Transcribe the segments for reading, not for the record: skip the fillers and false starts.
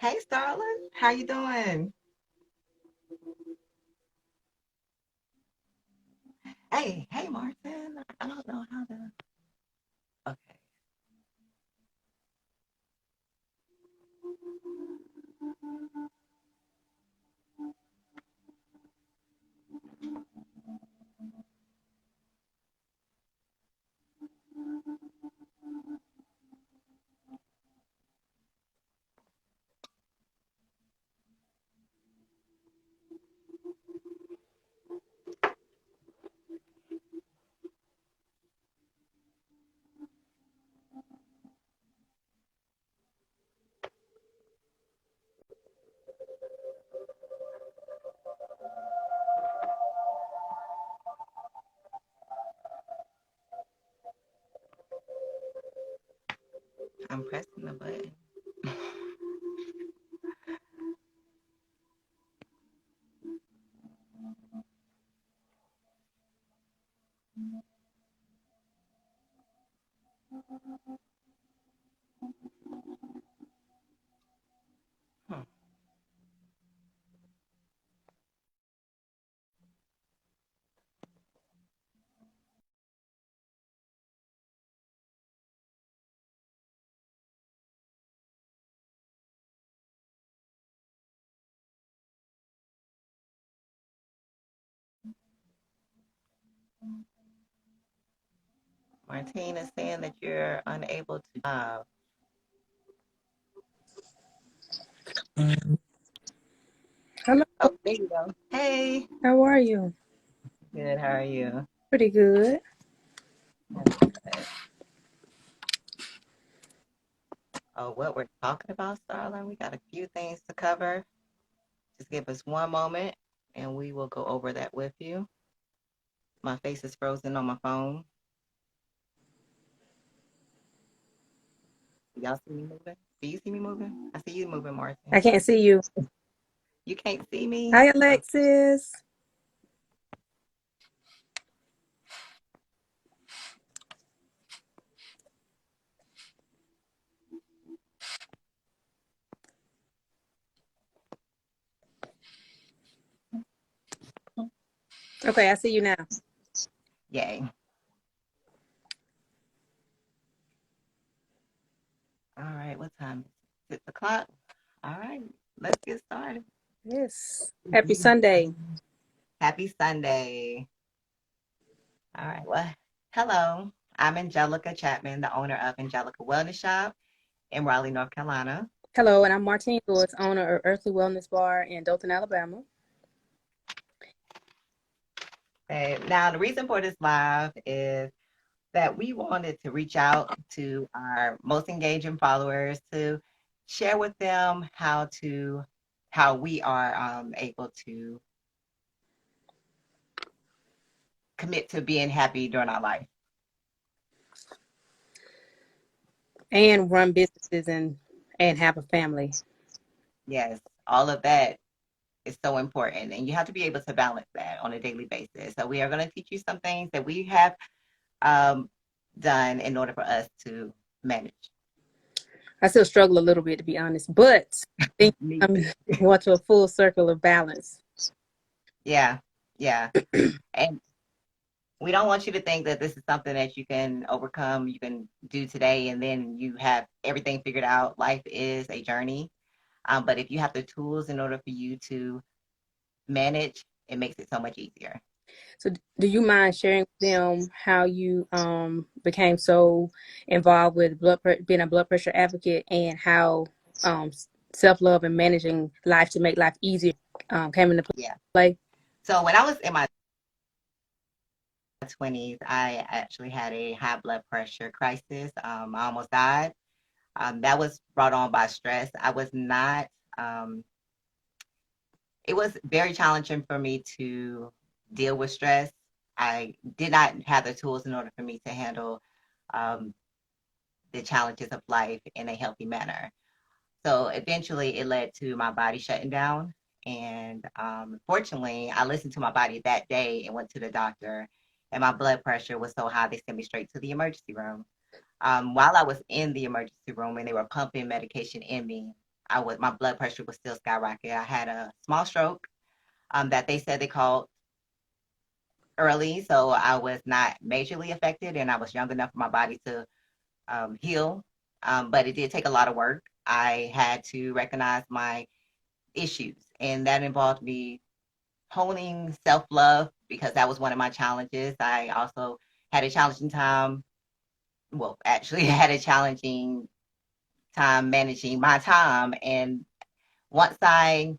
Hey, Starlin, how you doing? Hey, Martin. I don't know how to. Okay. I'm pressing the button. Hmm. Martine is saying that you're unable to. Hello, Oh, there you go. Hey. how are you? Good. How are you? Pretty good. That's good. Oh, what we're talking about, Starlin? We got a few things to cover. Just give us one moment, and we will go over that with you. My face is frozen on my phone. Y'all see me moving? Do you see me moving? I see you moving, Martin. I can't see you. You can't see me? Hi, Oh, Alexis. Okay, I see you now. yay. All right, what time? 6 o'clock? All right, let's get started. Yes. Happy Sunday. Happy Sunday. All right, well, hello. I'm Angelica Chapman, the owner of Angelica Wellness Shop in Raleigh, North Carolina. Hello, and I'm Martine Lewis, owner of Earthly Wellness Bar in Dothan, Alabama. Now, the reason for this live is that we wanted to reach out to our most engaging followers to share with them how we are able to commit to being happy during our life. And run businesses and have a family. Yes, all of that is so important, and you have to be able to balance that on a daily basis. So we are going to teach you some things that we have um, done in order for us to manage. I still struggle a little bit, to be honest, but I think Me I'm too. going to a full circle of balance. Yeah, yeah, and we don't want you to think that this is something that you can overcome, you can do today, and then you have everything figured out. Life is a journey, but if you have the tools in order for you to manage, it makes it so much easier. So, do you mind sharing with them how you became so involved with being a blood pressure advocate and how self love and managing life to make life easier came into Yeah. play? So when I was in my 20s, I actually had a high blood pressure crisis. I almost died. That was brought on by stress. I was not, um, it was very challenging for me to deal with stress. I did not have the tools in order for me to handle um, the challenges of life in a healthy manner. So eventually it led to my body shutting down. And fortunately, I listened to my body that day and went to the doctor. And my blood pressure was so high, they sent me straight to the emergency room. While I was in the emergency room and they were pumping medication in me, my blood pressure was still skyrocketing. I had a small stroke that they said they called early, so I was not majorly affected, and I was young enough for my body to heal. But it did take a lot of work. I had to recognize my issues, and that involved me honing self love because that was one of my challenges. I also had a challenging time. Well, actually, had a challenging time managing my time, and once I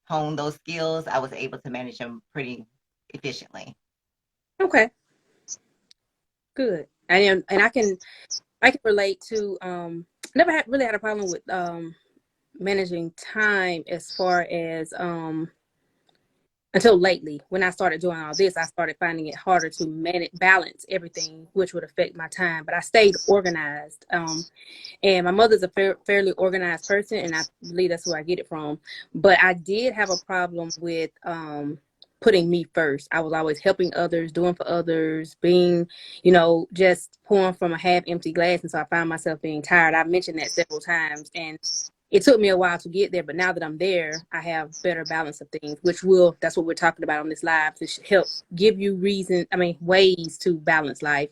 honed those skills, I was able to manage them pretty efficiently. Okay, good. And I can relate to never had really had a problem with managing time as far as until lately. When I started doing all this, I started finding it harder to manage balance everything, which would affect my time. But I stayed organized. And my mother's a fairly organized person, and I believe that's where I get it from. But I did have a problem with putting me first. I was always helping others, doing for others, being, just pouring from a half empty glass. And so I found myself being tired. I've mentioned that several times. And it took me a while to get there, but now that I'm there, I have better balance of things, that's what we're talking about on this live, to help give you ways to balance life,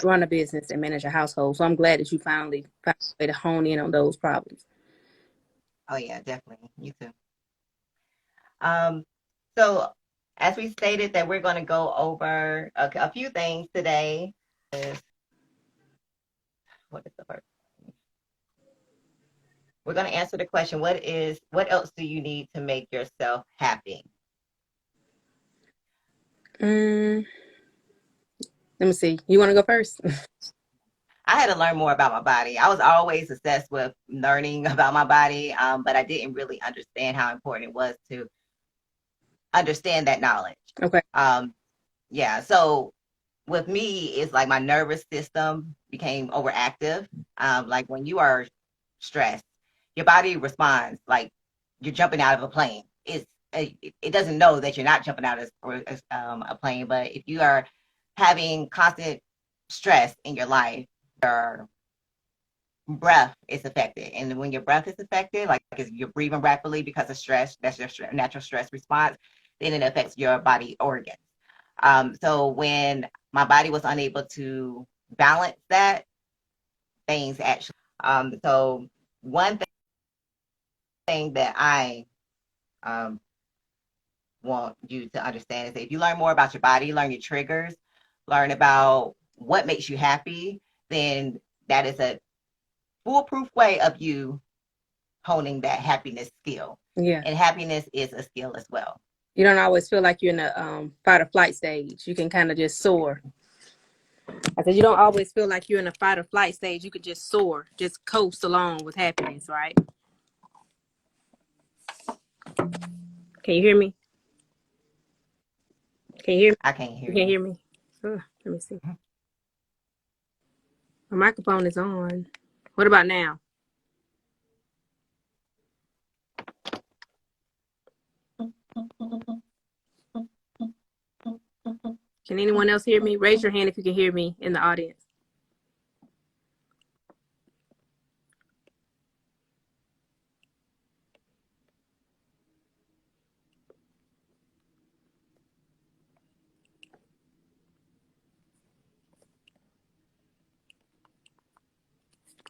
run a business, and manage a household. So I'm glad that you finally found a way to hone in on those problems. Oh yeah, definitely. You too. Um, so as we stated that we're going to go over a few things today. What is the first? We're going to answer the question, what else do you need to make yourself happy? Mm, Let me see. You want to go first? I had to learn more about my body. I was always obsessed with learning about my body, but I didn't really understand how important it was to understand that knowledge. Okay. Um, yeah, so with me, it's like my nervous system became overactive. Like when you are stressed, your body responds like you're jumping out of a plane. It doesn't know that you're not jumping out of a plane, but if you are having constant stress in your life, your breath is affected. And when your breath is affected, like if you're breathing rapidly because of stress, that's your natural stress response, then it affects your body organs. So when my body was unable to balance that, things actually. So one thing that I um, want you to understand is that if you learn more about your body, learn your triggers, learn about what makes you happy, then that is a foolproof way of you honing that happiness skill. Yeah. And happiness is a skill as well. You don't always feel like you're in a fight or flight stage. You can kind of just soar. I said you don't always feel like you're in a fight or flight stage. You could just soar, just coast along with happiness, right? Can you hear me? Can you hear me? I can't hear You can't you. hear me? Let me see. My microphone is on. What about now? Can anyone else hear me? Raise your hand if you can hear me in the audience.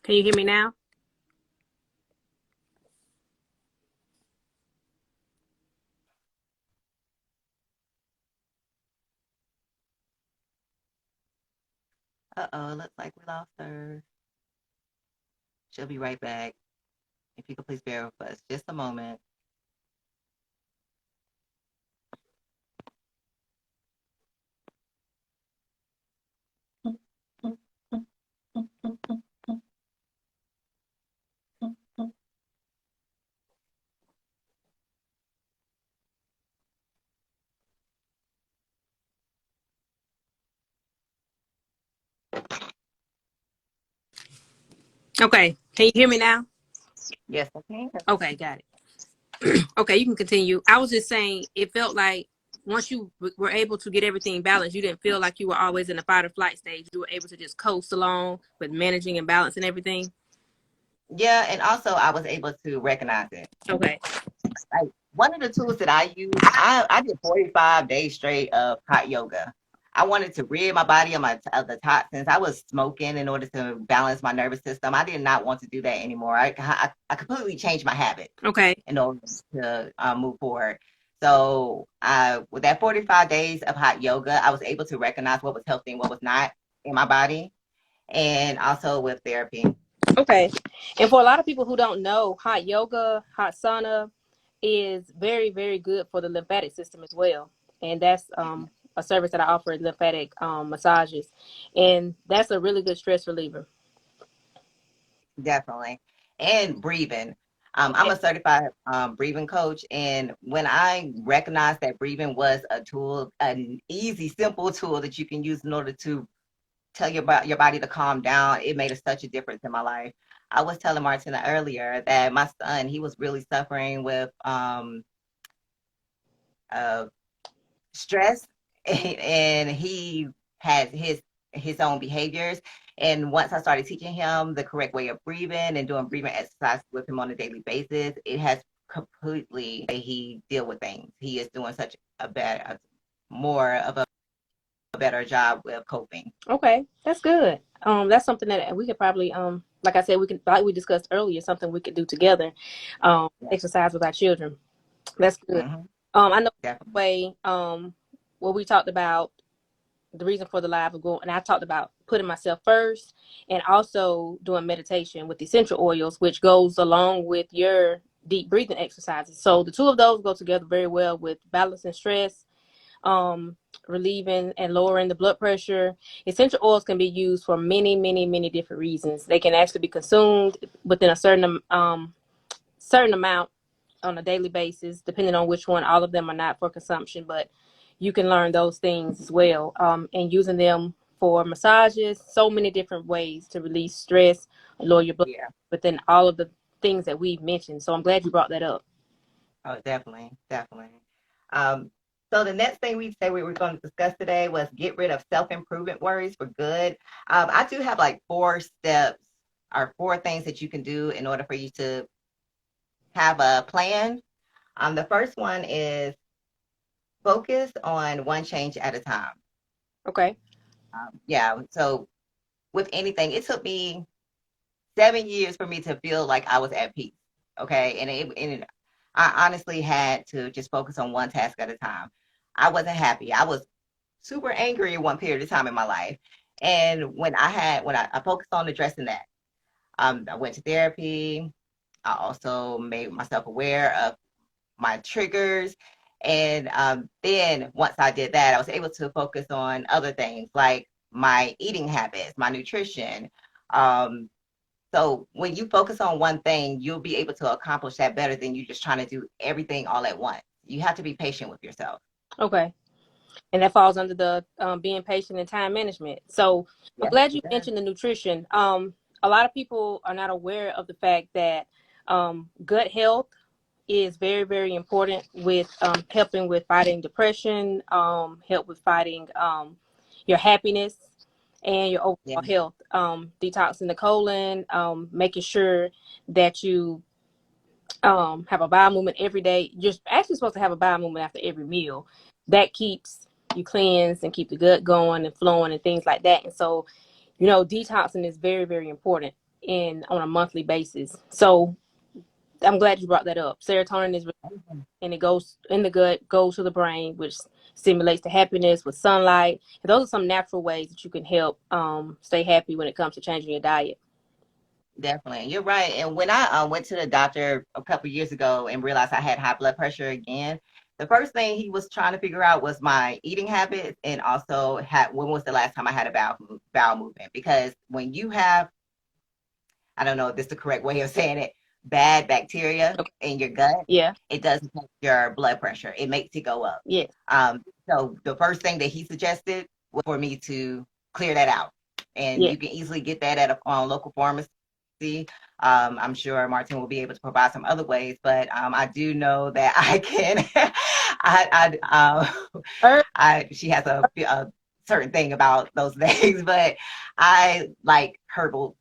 Can you hear me now? Uh-oh, looks like we lost her. She'll be right back. If you could please bear with us just a moment. Okay. Can you hear me now? Yes, I can. Okay, got it. Okay, you can continue. I was just saying it felt like once you were able to get everything balanced, you didn't feel like you were always in the fight or flight stage. You were able to just coast along with managing and balancing everything. Yeah, and also I was able to recognize it. Okay. Like one of the tools that I use, I did 45 days straight of hot yoga. I wanted to rid my body of of the toxins. I was smoking in order to balance my nervous system. I did not want to do that anymore. I completely changed my habit Okay. in order to move forward. So with that 45 days of hot yoga, I was able to recognize what was healthy and what was not in my body, and also with therapy. Okay. And for a lot of people who don't know, hot yoga, hot sauna is very, very good for the lymphatic system as well. And that's a service that I offer, lymphatic massages. And that's a really good stress reliever. Definitely. And breathing. I'm a certified breathing coach. And when I recognized that breathing was a tool, an easy, simple tool that you can use in order to tell your body to calm down, it made such a difference in my life. I was telling Martina earlier that my son, he was really suffering with uh, stress, and he has his own behaviors. And once I started teaching him the correct way of breathing and doing breathing exercises with him on a daily basis, it has completely he deal with things. He is doing such more of a better job with coping. Okay, that's good. That's something that we could probably, like I said, we can, like we discussed earlier, something we could do together. Yeah. Exercise with our children. That's good. Hmm. I know Definitely. way, where we talked about the reason for the live of going, and I talked about putting myself first, and also doing meditation with essential oils, which goes along with your deep breathing exercises. So the two of those go together very well with balancing stress, um, relieving and lowering the blood pressure. Essential oils can be used for many, many, many different reasons. They can actually be consumed within a certain amount on a daily basis, depending on which one. All of them are not for consumption, but you can learn those things as well. And using them for massages, so many different ways to release stress, lower your blood, Yeah. within all of the things that we've mentioned. So I'm glad you brought that up. Oh, definitely, definitely. Um, so the next thing we say we were going to discuss today was get rid of self-improvement worries for good. I do have like 4 steps or 4 things that you can do in order for you to have a plan. The first one is focus on one change at a time. Okay. Yeah. So with anything, it took me 7 years for me to feel like I was at peace. Okay. I honestly had to just focus on one task at a time. I wasn't happy. I was super angry at one period of time in my life. And I focused on addressing that, I went to therapy. I also made myself aware of my triggers. And then once I did that, I was able to focus on other things like my eating habits, my nutrition. Um, so when you focus on one thing, you'll be able to accomplish that better than you just trying to do everything all at once. You have to be patient with yourself. Okay. And that falls under the being patient and time management. So I'm Yes, glad you it does. mentioned the nutrition. A lot of people are not aware of the fact that gut health is very, very important with helping with fighting depression, help with fighting your happiness and your Yeah, overall health. Detoxing the colon, making sure that you have a bowel movement every day. You're actually supposed to have a bowel movement after every meal. That keeps you cleansed and keep the gut going and flowing and things like that. And so, detoxing is very, very important in on a monthly basis. So I'm glad you brought that up. Serotonin is, and it goes in the gut, goes to the brain, which stimulates the happiness with sunlight. And those are some natural ways that you can help stay happy when it comes to changing your diet. definitely. You're right. And when I went to the doctor a couple years ago and realized I had high blood pressure again, the first thing he was trying to figure out was my eating habits, and also when was the last time I had a bowel movement. Because when you have, I don't know if this is the correct way of saying it, bad bacteria Okay. in your gut, Yeah. it does affect your blood pressure. It makes it go up. Yes. So the first thing that he suggested was for me to clear that out. And Yeah. you can easily get that at a local pharmacy. I'm sure Martin will be able to provide some other ways, but I do know that I can. Herb. She has a certain thing about those things, but I like herbal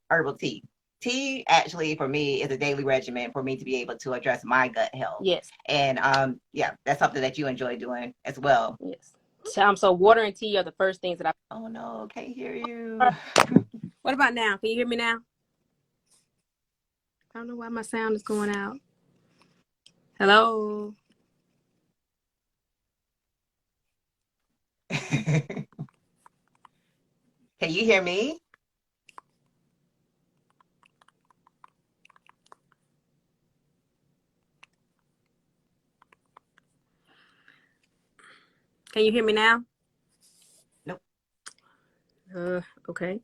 tea actually for me is a daily regimen for me to be able to address my gut health. Yes. And yeah, that's something that you enjoy doing as well. Yes. So water and tea are the first things that I. Oh no, can't hear you. What about now? Can you hear me now? I don't know why my sound is going out. Hello. Can you hear me? Can you hear me now? Nope. Okay.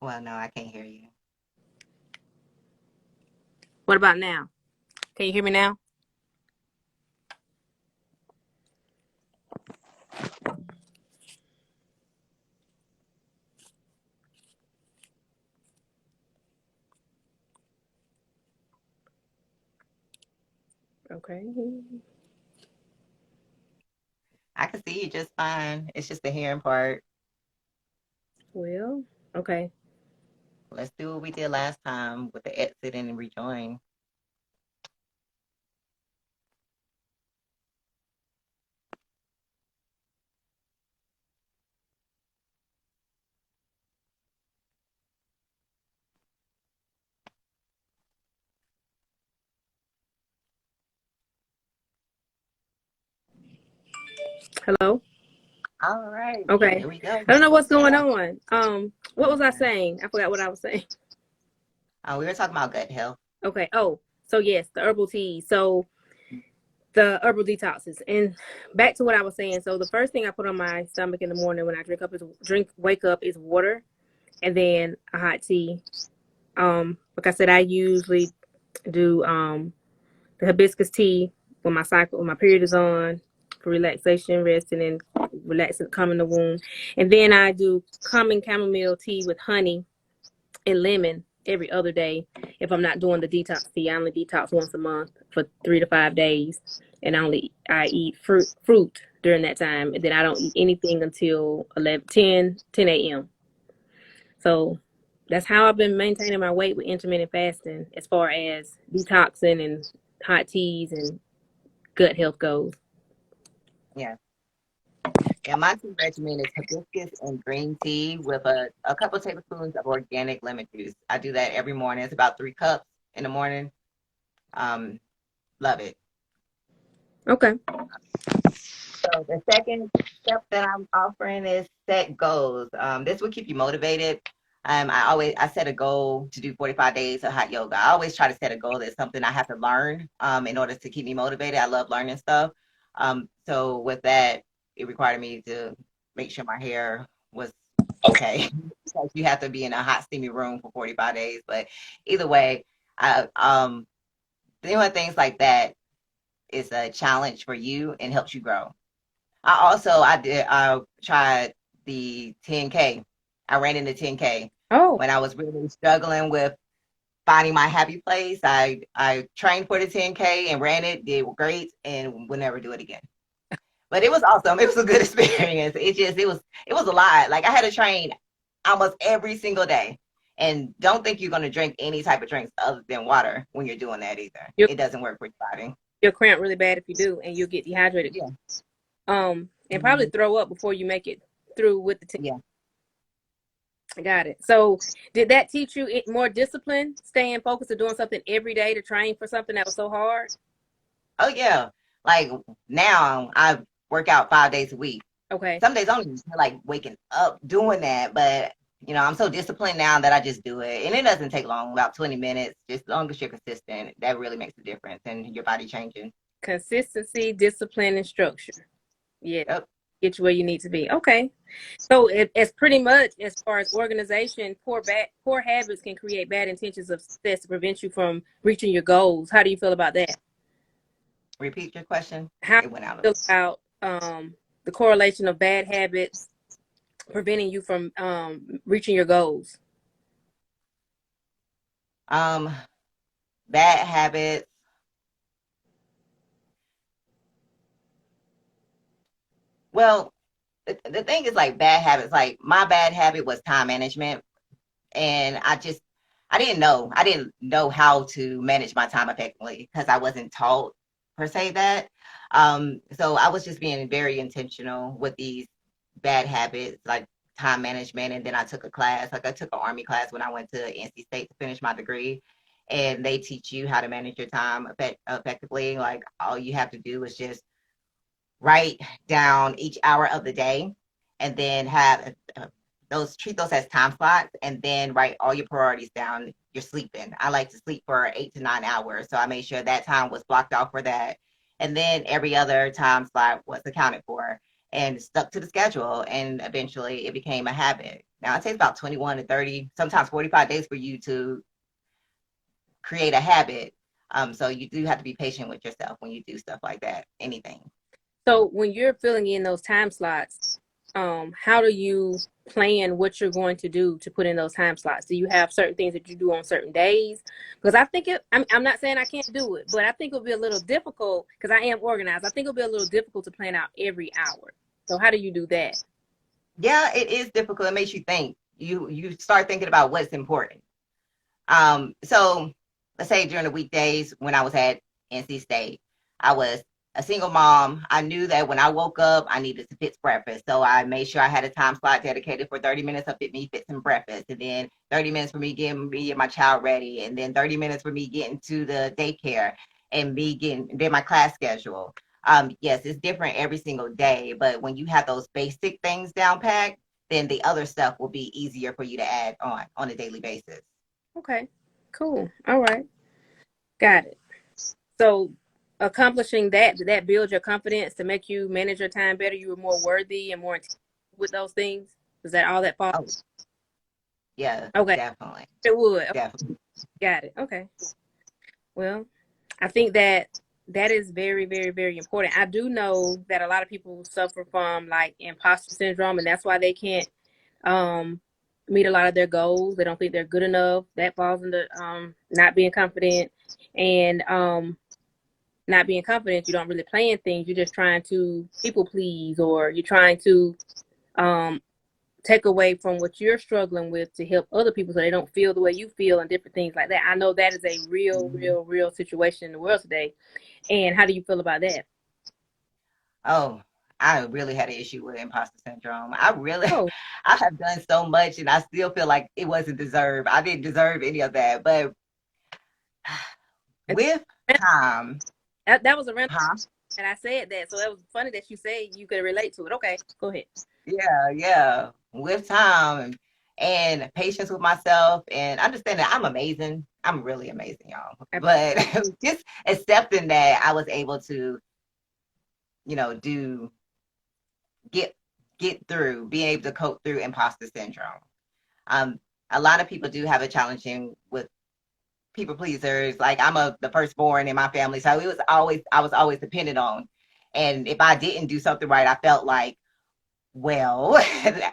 Well, no, I can't hear you. What about now? Can you hear me now? Okay. I can see you just fine. It's just the hearing part. Well, okay. Let's do what we did last time with the exit and rejoin. Hello. All right, Okay. here we go. I don't know what's going on. What was I saying? I forgot what I was saying. We were talking about gut health. Okay. Oh, so yes, the herbal tea. So the herbal detoxes. And back to what I was saying. So the first thing I put on my stomach in the morning when I wake up is water, and then a hot tea. Like I said, I usually do the hibiscus tea when my period is on, for relaxation, resting, and relaxing, calming the womb. And then I do common chamomile tea with honey and lemon every other day. If I'm not doing the detox tea, I only detox once a month for 3 to 5 days, and I eat fruit during that time, and then I don't eat anything until 10 a.m. So that's how I've been maintaining my weight with intermittent fasting, as far as detoxing and hot teas and gut health goes. Yeah. Yeah, my tea regimen is hibiscus and green tea with a couple of tablespoons of organic lemon juice. I do that every morning. It's about 3 cups in the morning. Um, love it. Okay. So the second step that I'm offering is set goals. This will keep you motivated. I set a goal to do 45 days of hot yoga. I always try to set a goal that's something I have to learn in order to keep me motivated. I love learning stuff. So with that, it required me to make sure my hair was okay. Because you have to be in a hot, steamy room for 45 days. But either way, doing things like that is a challenge for you and helps you grow. I tried the 10K. I ran into 10K Oh, when I was really struggling with finding my happy place. I trained for the 10K and ran it, did great, and will never do it again. But it was awesome. It was a good experience. It was a lot. Like I had to train almost every single day. And don't think you're going to drink any type of drinks other than water when you're doing that either. you'll, It doesn't work for your body. you'll cramp really bad if you do, and you'll get dehydrated. Yeah. And probably Mhm. throw up before you make it through with the Yeah. Got it. So, did that teach you more discipline, staying focused, or doing something every day to train for something that was so hard? Oh yeah. Like now I work out 5 days a week. Okay. Some days I don't even feel like waking up doing that, but I'm so disciplined now that I just do it. And it doesn't take long, about 20 minutes. Just as long as you're consistent, that really makes a difference and your body changing. Consistency, discipline, and structure. Yeah, Yep. get you where you need to be. Okay. So it's pretty much as far as organization, poor habits can create bad intentions of success to prevent you from reaching your goals. How do you feel about that? Repeat your question. How do It went out a you feel little. about the correlation of bad habits preventing you from reaching your goals? Um, bad habits. Well, the thing is like bad habits. Like my bad habit was time management, and I didn't know how to manage my time effectively because I wasn't taught per se that. So I was just being very intentional with these bad habits like time management. And then I took a class, like I took an army class when I went to NC State to finish my degree. And they teach you how to manage your time effectively. Like all you have to do is just write down each hour of the day and then have those treat those as time slots and then write all your priorities down. You're sleeping. I like to sleep for 8 to 9 hours. So I made sure that time was blocked off for that. And then every other time slot was accounted for and stuck to the schedule. And eventually it became a habit. Now it takes about 21 to 30, sometimes 45 days for you to create a habit. So you do have to be patient with yourself when you do stuff like that, anything. So when you're filling in those time slots, how do you plan what you're going to do to put in those time slots? Do you have certain things that you do on certain days? Because I think I'm not saying I can't do it, but I think it'll be a little difficult because I am organized. I think it'll be a little difficult to plan out every hour. So how do you do that? Yeah, it is difficult. It makes you think. You start thinking about what's important. So let's say during the weekdays when I was at NC State, I was a single mom. I knew that when I woke up, I needed to fix breakfast. So I made sure I had a time slot dedicated for 30 minutes of me fixing breakfast, and then 30 minutes for me getting me and my child ready, and then 30 minutes for me getting to the daycare and me getting then my class schedule. Yes, it's different every single day, but when you have those basic things down packed, then the other stuff will be easier for you to add on a daily basis. Okay, cool. All right, got it. So accomplishing that, did that build your confidence to make you manage your time better? You were more worthy and more intentional with those things. Is that all that fall? Oh, yeah, Okay, definitely. it would. Okay, Definitely. got it. Okay. Well, I think that that is very, very, very important. I do know that a lot of people suffer from like imposter syndrome, and that's why they can't um, meet a lot of their goals. They don't think they're good enough. That falls into not being confident, and not being confident. You don't really plan things. You're just trying to people please, or you're trying to um, take away from what you're struggling with to help other people so they don't feel the way you feel and different things like that. I know that is a real, real, real situation in the world today. And how do you feel about that? Oh, I really had an issue with imposter syndrome. I really, Oh, I have done so much and I still feel like it wasn't deserved. I didn't deserve any of that. But with time, that was a random, huh? and I said that. So that was funny that you said you could relate to it. Okay, go ahead. Yeah, yeah. With time and patience with myself and understanding I'm amazing. I'm really amazing, y'all. But just accepting that I was able to, do get get through, being able to cope through imposter syndrome. Um, a lot of people do have a challenging with people pleasers. Like the firstborn in my family, so I was always dependent on. And if I didn't do something right, I felt like, well,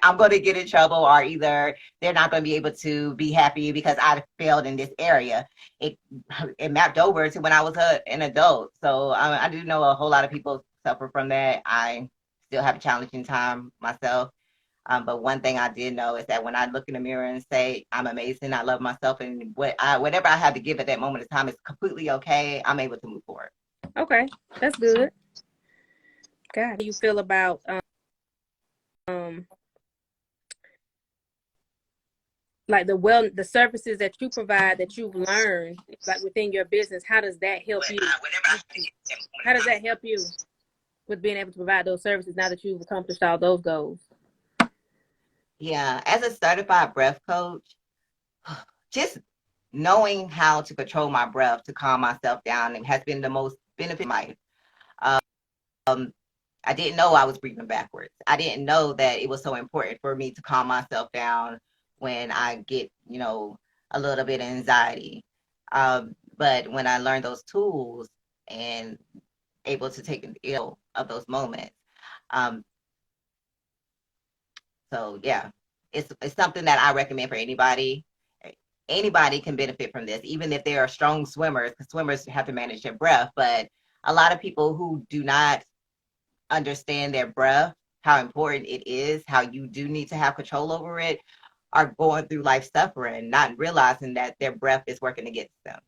I'm going to get in trouble, or either they're not going to be able to be happy because I failed in this area. It it mapped over to when I was an adult. So I do know a whole lot of people suffer from that. I still have a challenging time myself. But one thing I did know is that when I look in the mirror and say I'm amazing, I love myself, and whatever I have to give at that moment of time is completely okay. I'm able to move forward. Okay, that's good. God, how do you feel about um like the services that you provide that you've learned like within your business? How does that help you? How does that help you with being able to provide those services now that you've accomplished all those goals? Yeah, as a certified breath coach, just knowing how to control my breath to calm myself down has been the most benefit of my life. Um, I didn't know I was breathing backwards. I didn't know that it was so important for me to calm myself down when I get, a little bit of anxiety. But when I learned those tools and able to take ill of those moments, um, so yeah, it's something that I recommend for anybody. Anybody can benefit from this, even if they are strong swimmers, because swimmers have to manage their breath. But a lot of people who do not understand their breath, how important it is, how you do need to have control over it, are going through life suffering, not realizing that their breath is working against them.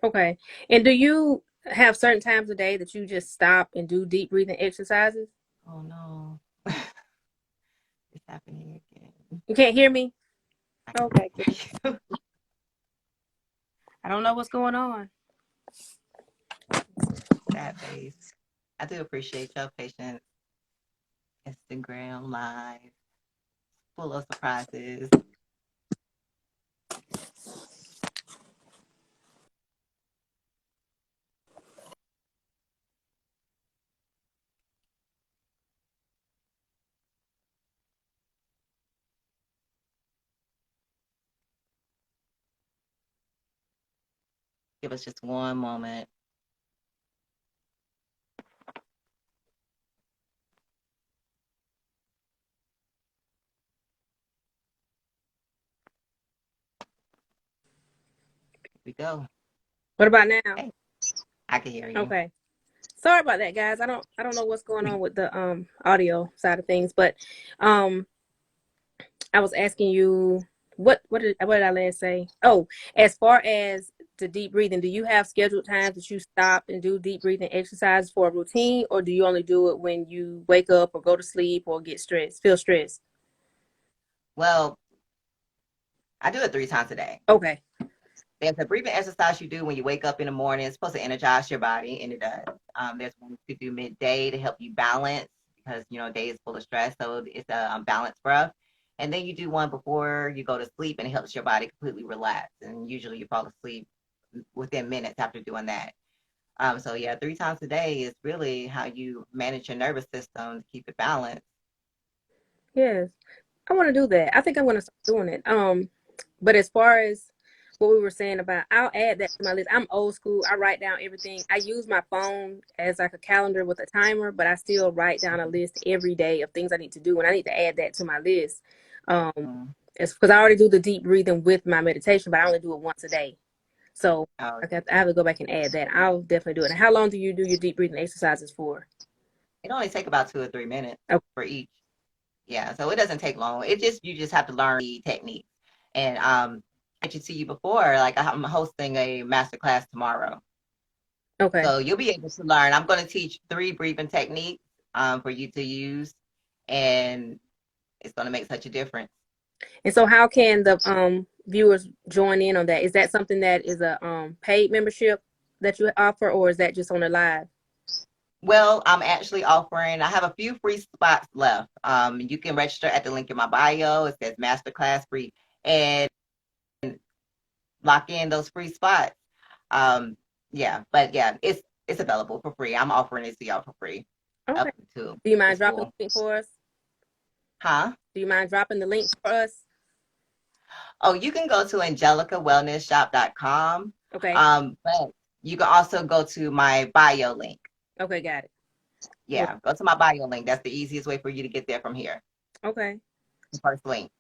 Okay. And do you have certain times of day that you just stop and do deep breathing exercises? Oh no, it's happening again. You can't hear me? I Okay, good. can't hear you. I don't know what's going on. That face. I do appreciate your patience. Instagram live, full of surprises. Give us just one moment. Here we go. What about now? Hey, I can hear you. Okay. Sorry about that, guys. I don't know what's going on with the audio side of things, but um I was asking you what did I last say? Oh, as far as the deep breathing, do you have scheduled times that you stop and do deep breathing exercises for a routine, or do you only do it when you wake up or go to sleep or get stressed, feel stressed? Well, I do it 3 times a day. Okay. There's a breathing exercise you do when you wake up in the morning. It's supposed to energize your body, and it does. There's one you do midday to help you balance because day is full of stress, so it's a balanced breath. And then you do one before you go to sleep, and it helps your body completely relax. And usually you fall asleep within minutes after doing that. So yeah, 3 times a day is really how you manage your nervous system to keep it balanced. Yes. I want to do that. I think I'm going to start doing it. But as far as what we were saying about, I'll add that to my list. I'm old school. I write down everything. I use my phone as like a calendar with a timer, but I still write down a list every day of things I need to do, and I need to add that to my list. Um, Mm. it's because I already do the deep breathing with my meditation, but I only do it once a day. So Oh, I have to go back and add that. I'll definitely do it. And how long do you do your deep breathing exercises for? it only take about 2 or 3 minutes Okay. for each. Yeah, so it doesn't take long. It just you just have to learn the techniques. And I should see you before. Like I'm hosting a master class tomorrow, Okay. so you'll be able to learn. I'm going to teach 3 breathing techniques for you to use, and it's going to make such a difference. And so how can the viewers join in on that? Is that something that is a paid membership that you offer, or is that just on the live? Well, I'm actually offering. I have a few free spots left. You can register at the link in my bio. It says masterclass free, and lock in those free spots. Um, yeah, but yeah, it's available for free. I'm offering it to y'all for free Okay. up to Do you the mind dropping school. the link for us? Huh? Do you mind dropping the link for us? Oh, you can go to AngelicaWellnessShop.com. Okay. But you can also go to my bio link. Okay, got it. Well, Yeah, go to my bio link. That's the easiest way for you to get there from here. okay. The first link.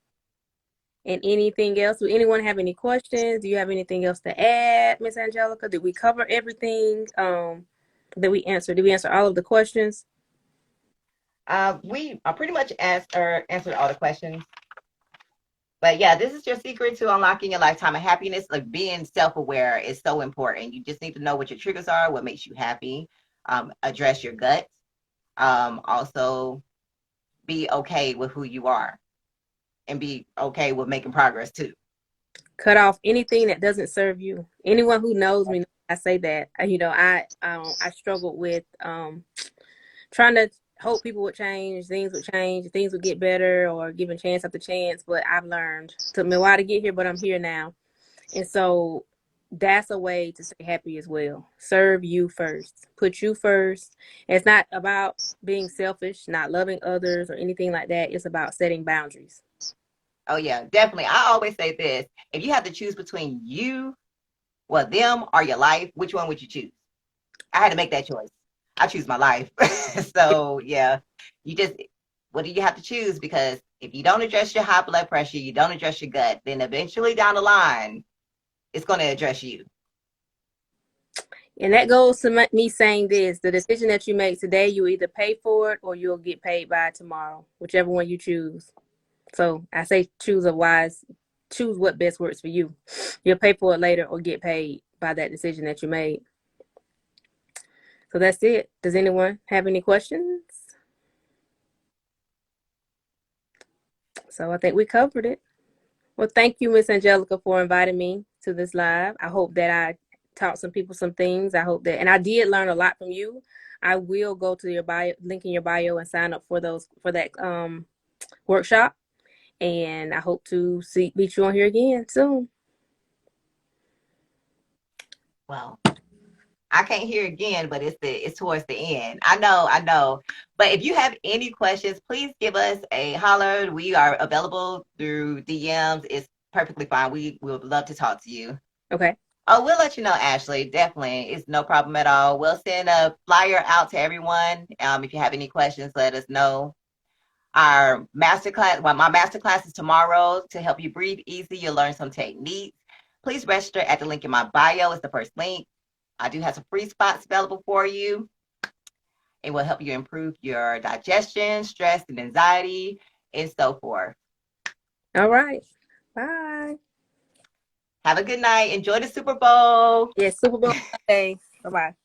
And anything else? Do anyone have any questions? Do you have anything else to add, Miss Angelica? Did we cover everything that we answered? Did we answer all of the questions? We pretty much answered all the questions. But yeah, this is your secret to unlocking your lifetime of happiness. Like being self-aware is so important. You just need to know what your triggers are, what makes you happy, address your gut, also be okay with who you are and be okay with making progress too. Cut off anything that doesn't serve you. Anyone who knows me, I say that. I struggled with trying to hope people would change, things would get better, or giving chance after chance. But I've learned. Took me a while to get here, but I'm here now. And so that's a way to stay happy as well. Serve you first. Put you first. It's not about being selfish, not loving others or anything like that. It's about setting boundaries. Oh yeah, definitely. I always say this: if you have to choose between you, well, them or your life, which one would you choose? I had to make that choice. I choose my life. So yeah, you just what do you have to choose? Because if you don't address your high blood pressure, you don't address your gut, then eventually down the line, it's going to address you. And that goes to me saying this: the decision that you make today, you either pay for it or you'll get paid by it tomorrow, whichever one you choose. So I say choose what best works for you. You'll pay for it later or get paid by that decision that you made. So that's it. Does anyone have any questions? So I think we covered it. Well, thank you, Miss Angelica, for inviting me to this live. I hope that I taught some people some things. I hope that, and I did learn a lot from you. I will go to your bio, link in your bio, and sign up for that workshop. And I hope to meet you on here again soon. Well, I can't hear again, but it's towards the end. I know. But if you have any questions, please give us a holler. We are available through DMs. It's perfectly fine. We would love to talk to you. Okay. Oh, we'll let you know, Ashley. Definitely. It's no problem at all. We'll send a flyer out to everyone. If you have any questions, let us know. Our masterclass, well, my masterclass is tomorrow to help you breathe easy. You'll learn some techniques. Please register at the link in my bio. It's the first link. I do have some free spots available for you. It will help you improve your digestion, stress, and anxiety, and so forth. All right. Bye. Have a good night. Enjoy the Super Bowl. Yes, Super Bowl Sunday. Bye bye.